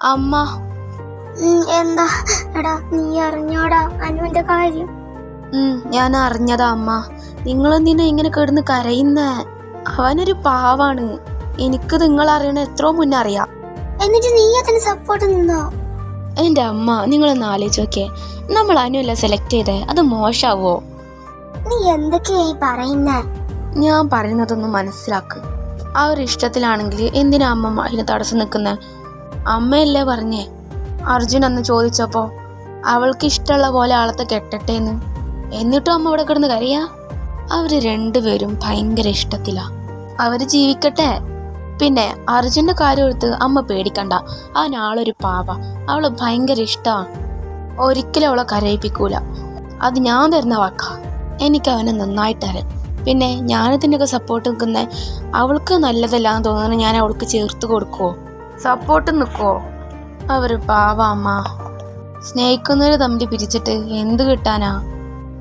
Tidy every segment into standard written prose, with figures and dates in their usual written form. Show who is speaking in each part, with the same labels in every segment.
Speaker 1: അമ്മ.
Speaker 2: എന്താ എടാ, നീ അറിഞ്ഞോടാ അനുവിന്റെ കാര്യം?
Speaker 1: ഞാൻ അറിഞ്ഞതാ അമ്മ. നിങ്ങളെന്തിനാ ഇങ്ങനെ കിടന്ന് കരയുന്നേ? അവനൊരു പാവാണ്. എനിക്ക് നിങ്ങൾ അറിയണ എത്രയോ മുന്നേ അറിയാം.
Speaker 2: എന്നിട്ട് നീ അതിന് സപ്പോർട്ട് നിന്നോ?
Speaker 1: എന്റെ അമ്മ, നിങ്ങളൊന്ന് ആലോചിച്ച് നോക്കിയേ. നമ്മൾ അനുവല്ല സെലക്ട് ചെയ്തേ, അത് മോശാവോ?
Speaker 2: നീ എന്തൊക്കെയായി പറയുന്നേ?
Speaker 1: ഞാൻ പറയുന്നതൊന്നും മനസ്സിലാക്ക്. ആ ഒരു ഇഷ്ടത്തിലാണെങ്കിൽ എന്തിനാ അമ്മ അതിന് തടസ്സം നിൽക്കുന്നേ? അമ്മയല്ലേ പറഞ്ഞേ അർജുൻ അന്ന് ചോദിച്ചപ്പോ അവൾക്ക് ഇഷ്ടമുള്ള പോലെ ആളത്തെ കെട്ടട്ടേന്ന്. എന്നിട്ടും അമ്മ ഇവിടെ കിടന്ന് കരയാ? അവര് രണ്ടുപേരും ഭയങ്കര ഇഷ്ടത്തിലാ. അവര് ജീവിക്കട്ടെ. പിന്നെ അർജുന്റെ കാര്യം എടുത്ത് അമ്മ പേടിക്കണ്ട. അവനാളൊരു പാവ. അവള് ഭയങ്കര ഇഷ്ടമാണ്. ഒരിക്കലും അവളെ കരയിപ്പിക്കൂല. അത് ഞാൻ തരുന്ന വാക്കാ. എനിക്ക് അവനെ നന്നായിട്ടറിയാം. പിന്നെ ഞാനിതിൻ്റെയൊക്കെ സപ്പോർട്ട് നിൽക്കുന്നേ അവൾക്ക് നല്ലതല്ലാന്ന് തോന്നുന്നു. ഞാൻ അവൾക്ക് ചേർത്ത് കൊടുക്കുവോ? സപ്പോർട്ട് നിൽക്കുവോ? അവർ പാവ അമ്മ. സ്നേഹിക്കുന്നവര് തമ്മിൽ പിരിച്ചിട്ട് എന്ത് കിട്ടാനാ?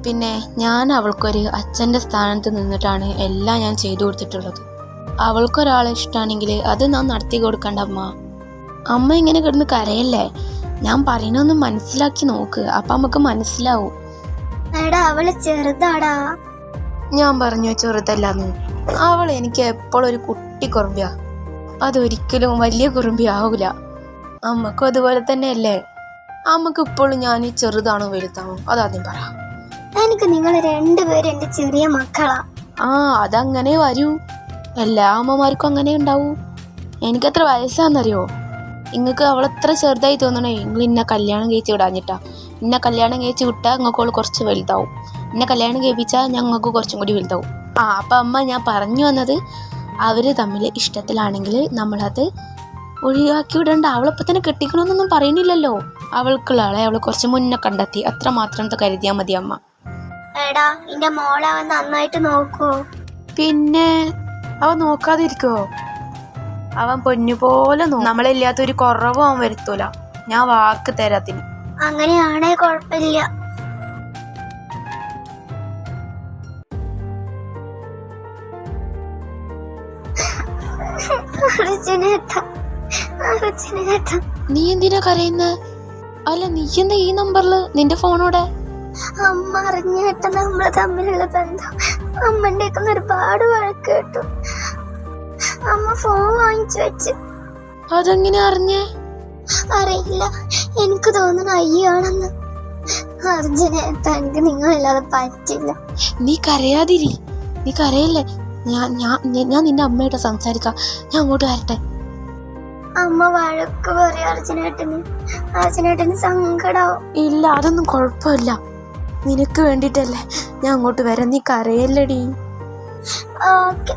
Speaker 1: പിന്നെ ഞാൻ അവൾക്കൊരു അച്ഛൻ്റെ സ്ഥാനത്ത് നിന്നിട്ടാണ് എല്ലാം ഞാൻ ചെയ്തു കൊടുത്തിട്ടുള്ളത്. അവൾക്കൊരാളെ ഇഷ്ടമാണെങ്കിൽ അത് ഞാൻ നടത്തി കൊടുക്കണ്ട അമ്മ. അമ്മ ഇങ്ങനെ കിടന്ന് കരയല്ലേ. ഞാൻ പറയണൊന്ന് മനസ്സിലാക്കി നോക്ക്. അപ്പം നമുക്ക് മനസ്സിലാവും.
Speaker 2: എടാ, അവള് ചെറുതാടാ.
Speaker 1: ഞാൻ പറഞ്ഞു ചെറുതല്ലാന്ന്. അവൾ എനിക്ക് എപ്പോഴും ഒരു കുട്ടി കുറുമ്പിയാ. അതൊരിക്കലും വലിയ കുറുമ്പി ആവൂല. അമ്മക്കും അതുപോലെ തന്നെയല്ലേ? അമ്മക്ക് ഇപ്പോഴും ഞാൻ ചെറുതാണോ വലുതാണോ അതാദ്യം പറ.
Speaker 2: എനിക്ക് നിങ്ങൾ രണ്ടുപേരും എന്റെ ചെറിയ മക്കളാ.
Speaker 1: അതങ്ങനെ വരൂ. എല്ലാ അമ്മമാർക്കും അങ്ങനെ ഉണ്ടാവൂ. എനിക്കെത്ര വയസ്സാന്നറിയോ? നിങ്ങൾക്ക് അവളെത്ര ചെറുതായി തോന്നണേ. നിങ്ങൾ ഇന്നെ കല്യാണം കഴിച്ച് വിടാഞ്ഞിട്ടാ. ഇന്നെ കല്യാണം കഴിച്ച് വിട്ടാൽ നിങ്ങൾക്ക് അവൾ കുറച്ച് വലുതാവും. എന്നെ കല്യാണം കഴിപ്പിച്ചാൽ ഞങ്ങൾക്ക് കുറച്ചും കൂടി വലുതാവും. അപ്പം അമ്മ, ഞാൻ പറഞ്ഞു വന്നത് അവര് തമ്മിൽ ഇഷ്ടത്തിലാണെങ്കിൽ നമ്മളത് ഒഴിവാക്കി വിടണ്ട. അവളിപ്പോൾ തന്നെ കെട്ടിക്കണമെന്നൊന്നും പറയുന്നില്ലല്ലോ. അവൾക്കുള്ള ആളെ അവൾ കുറച്ച് മുന്നേ കണ്ടെത്തി. അത്ര മാത്രം കരുതിയാൽ മതി അമ്മ.
Speaker 2: എടാ, എന്റെ മോളെ അവൻ നന്നായിട്ട് നോക്കൂ.
Speaker 1: പിന്നെ അവൻ നോക്കാതിരിക്കുവോ? അവൻ പൊന്നുപോലെ നമ്മളില്ലാത്തൊരു കുറവും അവൻ വരുത്തൂല. ഞാൻ വാക്ക് തരാത്തിന്.
Speaker 2: അങ്ങനെയാണേ കുഴപ്പമില്ല.
Speaker 1: നീ എന്തിനാ കരയുന്നേ? അല്ല, നീ എന്താ ഈ നമ്പറില് നിന്റെ ഫോണോടെ?
Speaker 2: അമ്മ അറിഞ്ഞേട്ട നമ്മള് തമ്മിലുള്ള ബന്ധം. അമ്മന്റെ ഒരുപാട് വഴക്ക് കേട്ടു. അമ്മ ഫോൺ വാങ്ങിച്ചു വെച്ച്.
Speaker 1: അതെങ്ങനെ അറിഞ്ഞേ?
Speaker 2: അറിയില്ല, എനിക്ക് തോന്നുന്നു അയ്യാണെന്ന്. അർജുനേട്ട, എനിക്ക് നിങ്ങളില്ലാതെ പറ്റില്ല.
Speaker 1: നീ കരയാതിരി. നീ കരയല്ലേ. ഞാൻ നിന്റെ അമ്മയായിട്ട് സംസാരിക്കാം. ഞാൻ അങ്ങോട്ട് വരട്ടെ.
Speaker 2: അമ്മ വഴക്ക് പറയും അർജുനേട്ടന്. അർജുനേട്ടന് സങ്കടാവും.
Speaker 1: ഇല്ല, അതൊന്നും കുഴപ്പമില്ല. നിനക്ക് വേണ്ടിട്ടല്ലേ ഞാൻ അങ്ങോട്ട് വരാം. നീ കരയല്ലടി.
Speaker 2: ഓക്കെ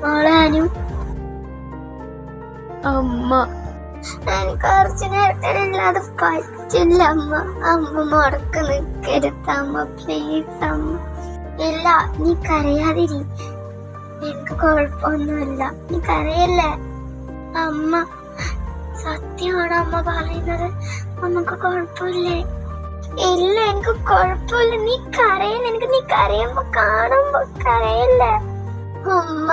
Speaker 2: മോളെ അനു.
Speaker 1: അമ്മ,
Speaker 2: എനിക്ക് അർജുനേട്ടനില്ലാതെ പറ്റില്ല അമ്മ. അമ്മ മുടക്ക് നിൽക്കരുത് അമ്മ, പ്ലീസ് അമ്മ. ഇല്ല, നീ കരയാതിരി. എനിക്ക് കുഴപ്പമൊന്നുമില്ല. നീ കരയല്ലേ അമ്മ. സത്യമാണ് അമ്മ പറയുന്നത്. അമ്മക്ക് കുഴപ്പമില്ലേ? ഇല്ല, എനിക്ക് കുഴപ്പമില്ല. നീ കരയല്ല. എനിക്ക് നീ കരയുമ്പോ കാണുമ്പോ കരയല്ലേ അമ്മ.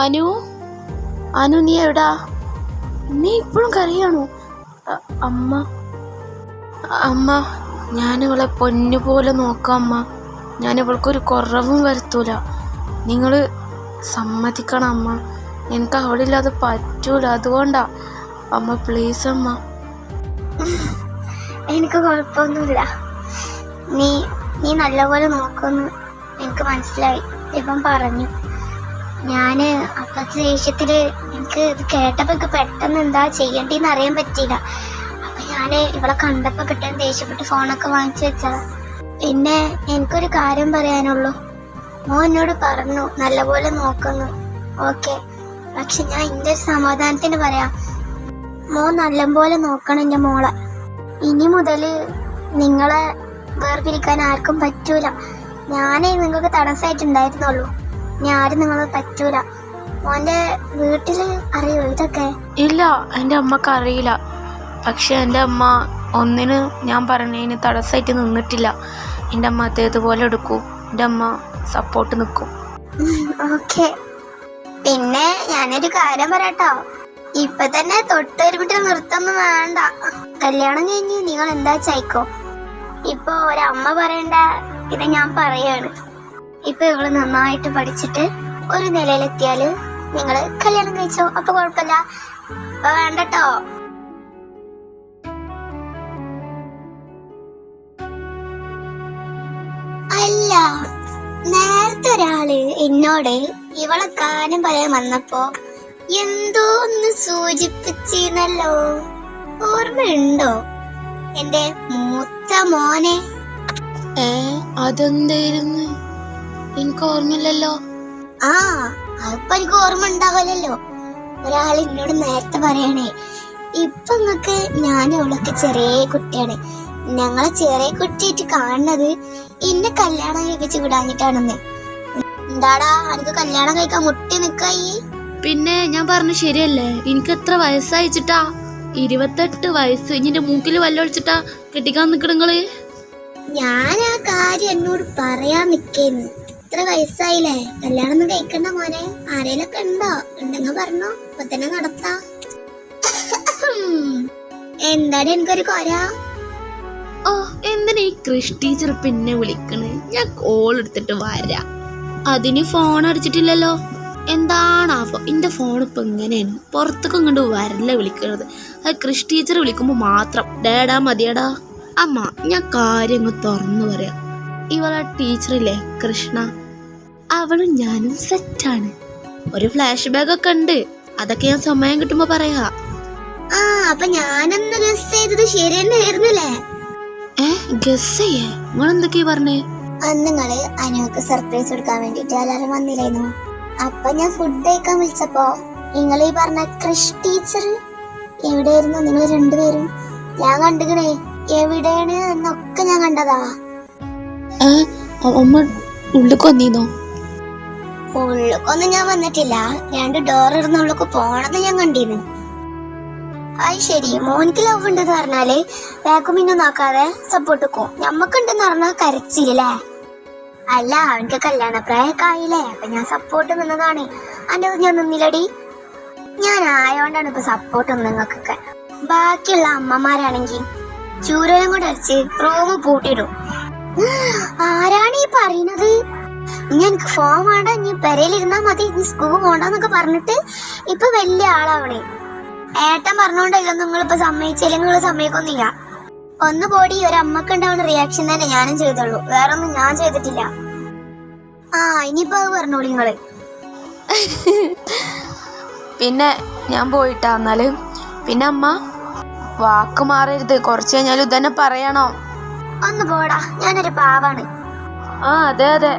Speaker 1: അനു, അനു നീ എവിടാ? നീ ഇപ്പോഴും കരയാണോ? അമ്മ, അമ്മ, ഞാനിവളെ പൊന്നുപോലെ നോക്കാം അമ്മ. ഞാനിവൾക്കൊരു കുറവും വരുത്തൂല. നിങ്ങൾ സമ്മതിക്കണം അമ്മ. എനിക്ക് അവളില്ലാതെ പറ്റൂല. അതുകൊണ്ടാ അമ്മ, പ്ലീസ് അമ്മ.
Speaker 2: എനിക്ക് കുഴപ്പമൊന്നുമില്ല. നീ നീ നല്ലപോലെ നോക്കുന്നു എനിക്ക് മനസ്സിലായി. ഇപ്പം പറഞ്ഞു. ഞാന് അപ്പത്തെ ദേഷ്യത്തില് എനിക്ക് ഇത് കേട്ടപ്പോ എനിക്ക് പെട്ടെന്ന് എന്താ ചെയ്യണ്ടേന്ന് അറിയാൻ പറ്റിയില്ല. അപ്പൊ ഞാന് ഇവളെ കണ്ടപ്പോ പെട്ടെന്ന് ദേഷ്യപ്പെട്ട് ഫോണൊക്കെ വാങ്ങിച്ചു വെച്ചതാ. പിന്നെ എനിക്കൊരു കാര്യം പറയാനുള്ളൂ. മോൻ എന്നോട് പറഞ്ഞു നല്ലപോലെ നോക്കുന്നു. ഓക്കെ, പക്ഷെ ഞാൻ എൻ്റെ ഒരു സമാധാനത്തിന് പറയാം. മോൻ നല്ലപോലെ നോക്കണം എൻ്റെ മോളെ. ഇനി മുതല് നിങ്ങളെ വേർപിരിക്കാൻ ആർക്കും പറ്റൂല. ഞാനേ നിങ്ങൾക്ക് തടസ്സമായിട്ടുണ്ടായിരുന്നുള്ളൂ. ഇനി ആരും നിങ്ങളെ പറ്റൂല. മോന്റെ വീട്ടില് അറിയോ ഇതൊക്കെ?
Speaker 1: ഇല്ല, എൻ്റെ അമ്മക്ക് അറിയില്ല. പക്ഷെ എൻ്റെ അമ്മ ഒന്നിന് ഞാൻ പറഞ്ഞതിന് തടസ്സമായിട്ട് നിന്നിട്ടില്ല. എൻ്റെ അമ്മ അതേതുപോലെ എടുക്കൂ. എൻ്റെ അമ്മ സപ്പോർട്ട് നിൽക്കും.
Speaker 2: ഓക്കെ. പിന്നെ ഞാനൊരു കാര്യം പറയട്ടോ, ഇപ്പൊ തന്നെ തൊട്ടൊരുമിട്ട് നൃത്തൊന്നും വേണ്ട. കല്യാണം കഴിഞ്ഞ് നിങ്ങൾ എന്താ ചായ്ക്കോ. ഇപ്പൊ ഒരമ്മ പറയണ്ട ഇത് ഞാൻ പറയാണ്. ഇപ്പൊ ഇവള് നന്നായിട്ട് പഠിച്ചിട്ട് ഒരു നിലയിലെത്തിയാല് നിങ്ങള് കല്യാണം കഴിച്ചോ, അപ്പൊ കുഴപ്പമില്ല. ഇപ്പൊ വേണ്ടട്ടോ. അല്ല, നേരത്തെ ഒരാള് എന്നോട് ഇവളെ കാര്യം പറയാൻ വന്നപ്പോ എന്തോ ഒന്ന് സൂചിപ്പിച്ചിരുന്നല്ലോ, ഓർമ്മയുണ്ടോ? എന്റെ മൂത്ത മോനെ.
Speaker 1: അതെന്തായിരുന്നു? എനിക്ക് ഓർമ്മയില്ലല്ലോ.
Speaker 2: ആ, അതിപ്പോ എനിക്ക് ഓർമ്മ ഉണ്ടാവില്ലല്ലോ. ഒരാൾ എന്നോട് നേരത്തെ പറയണേ, ഇപ്പൊ നിങ്ങക്ക് ഞാനും അവളൊക്കെ ചെറിയ കുട്ടിയാണ്, ഞങ്ങളെ ചെറിയ കുട്ടിയായിട്ട് കാണുന്നത് എന്നെ കല്യാണം കഴിപ്പിച്ച് വിടാഞ്ഞിട്ടാണെന്ന്. എന്താടാ എനിക്ക് കല്യാണം കഴിക്കാൻ മുട്ടി നിക്കായി?
Speaker 1: പിന്നെ ഞാൻ പറഞ്ഞു ശരിയല്ലേ, എനിക്ക് എത്ര വയസ്സയച്ചിട്ടാ? 28 വയസ്സ്. ഇനിന്റെ മൂക്കില് വല്ലൊളിച്ചിട്ടാ കെട്ടിക്കാൻ നിക്കണങ്ങള്?
Speaker 2: ഞാൻ ആ കാര്യം എന്നോട് പറയാൻ നിക്കേന്ന്. ഇത്ര വയസ്സായില്ലേ, കല്യാണം ഒന്നും കഴിക്കണ്ട മോനെ. ആരേലൊക്കെ ഉണ്ടോ? ഉണ്ടെങ്കിൽ പറഞ്ഞോ, ഇപ്പൊ തന്നെ നടത്താ. എന്താണ് എനിക്കൊരു കൊര?
Speaker 1: ഓ, എന്തിനാ ഈ കൃഷി ടീച്ചർ പിന്നെ വിളിക്കണേ? ഞാൻ കോൾ എടുത്തിട്ട് വരാം. അതിന് ഫോൺ അടിച്ചിട്ടില്ലല്ലോ. എന്താണാവോ എന്റെ ഫോൺ ഇപ്പൊ ഇങ്ങനെയാണ്, പുറത്തേക്ക് ഇങ്ങോട്ട് വരല്ല വിളിക്കണത്. അത് കൃഷി ടീച്ചർ വിളിക്കുമ്പോ മാത്രം ഡേടാ മതിയടാ. അമ്മ, ഞാൻ കാര്യം തുറന്നു പറയാം. ഇവളെ ടീച്ചറില്ലേ കൃഷ്ണ, അവളും ഞാനും സെറ്റാണ്. ഒരു ഫ്ലാഷ് ബാഗ് ഒക്കെ ഉണ്ട്, അതൊക്കെ ഞാൻ സമയം കിട്ടുമ്പോ പറയാ.
Speaker 2: ആ, അപ്പൊ ഞാനന്ന് ഗസ് ചെയ്തത് ശരി തന്നെയായിരുന്നല്ലേ?
Speaker 1: ഗസ് ചെയ്യേ? നിങ്ങൾ എന്തൊക്കെയാ പറഞ്ഞേ?
Speaker 2: അന്ന് നിങ്ങള് അനുവക്ക് സർപ്രൈസ് കൊടുക്കാൻ വേണ്ടിട്ട് എല്ലാരും വന്നില്ലായിരുന്നു. അപ്പൊ ഞാൻ ഫുഡ് കഴിക്കാൻ വിളിച്ചപ്പോ നിങ്ങൾ ഈ പറഞ്ഞ കൃഷി ടീച്ചർ എവിടെയായിരുന്നു? നിങ്ങൾ രണ്ടുപേരും ഞാൻ കണ്ടുകണേ. എവിടെയാണ് എന്നൊക്കെ ഞാൻ കണ്ടതാ.
Speaker 1: അമ്മ ഉള്ളിൽ കൊന്നീന്നോ?
Speaker 2: ഉള്ളിക്കൊന്നും ഞാൻ വന്നിട്ടില്ല, 2 ഡോർ ഇടുന്ന ഉള്ളിക്ക് പോണത് ഞാൻ കണ്ടീന്ന്. അത് ശരി, മോനിക്ക് ലവ് ഉണ്ടെന്ന് പറഞ്ഞാല് വേഗം പിന്നെ നോക്കാതെ സപ്പോർട്ട് വെക്കും. ഞമ്മക്കുണ്ടെന്ന് പറഞ്ഞാൽ കരച്ചില്ലേ? അല്ല, അവനക്ക് കല്യാണ പ്രായമൊക്കെ ആയില്ലേ, അപ്പൊ ഞാൻ സപ്പോർട്ട് നിന്നതാണ്. അന്റെ ഞാൻ നിന്നില്ലടി. ഞാൻ ആയോണ്ടാണ് ഇപ്പൊ സപ്പോർട്ട് നിങ്ങൾക്കൊക്കെ. ബാക്കിയുള്ള അമ്മമാരാണെങ്കിൽ ചൂരലും കൂടെ അടിച്ച് റൂം പൂട്ടിയിടും. ആരാണ് ഈ പറയുന്നത്? ഇനി എനിക്ക് ഫോൺ വേണ്ട, ഇനി പെരയിലിരുന്നാ മതി, ഇനി സ്കൂൾ പോണ്ടെന്നൊക്കെ പറഞ്ഞിട്ട് ഇപ്പൊ വലിയ ആളാവണേ. ഏട്ടൻ പറഞ്ഞോണ്ടല്ലോ നിങ്ങളിപ്പോ സമ്മതിച്ചില്ലെങ്കിൽ നിങ്ങൾ സമ്മതിക്കൊന്നില്ല. ഒന്ന് പോടി, ഒരമ്മക്ക് ഉണ്ടാവുന്ന റിയാക്ഷൻ തന്നെ ഞാനും ചെയ്തുള്ളൂ, വേറൊന്നും ഞാൻ ചെയ്തിട്ടില്ല. ആ, ഇനിയിപ്പോ അത് പറഞ്ഞോളൂ നിങ്ങള്.
Speaker 1: പിന്നെ ഞാൻ പോയിട്ടാ എന്നാല്. പിന്നെ അമ്മ വാക്ക് മാറരുത്, കുറച്ച് കഴിഞ്ഞാലും ഇതന്നെ പറയണോ?
Speaker 2: ഒന്ന് പോടാ, ഞാനൊരു പാവാണ്.
Speaker 1: അതെ.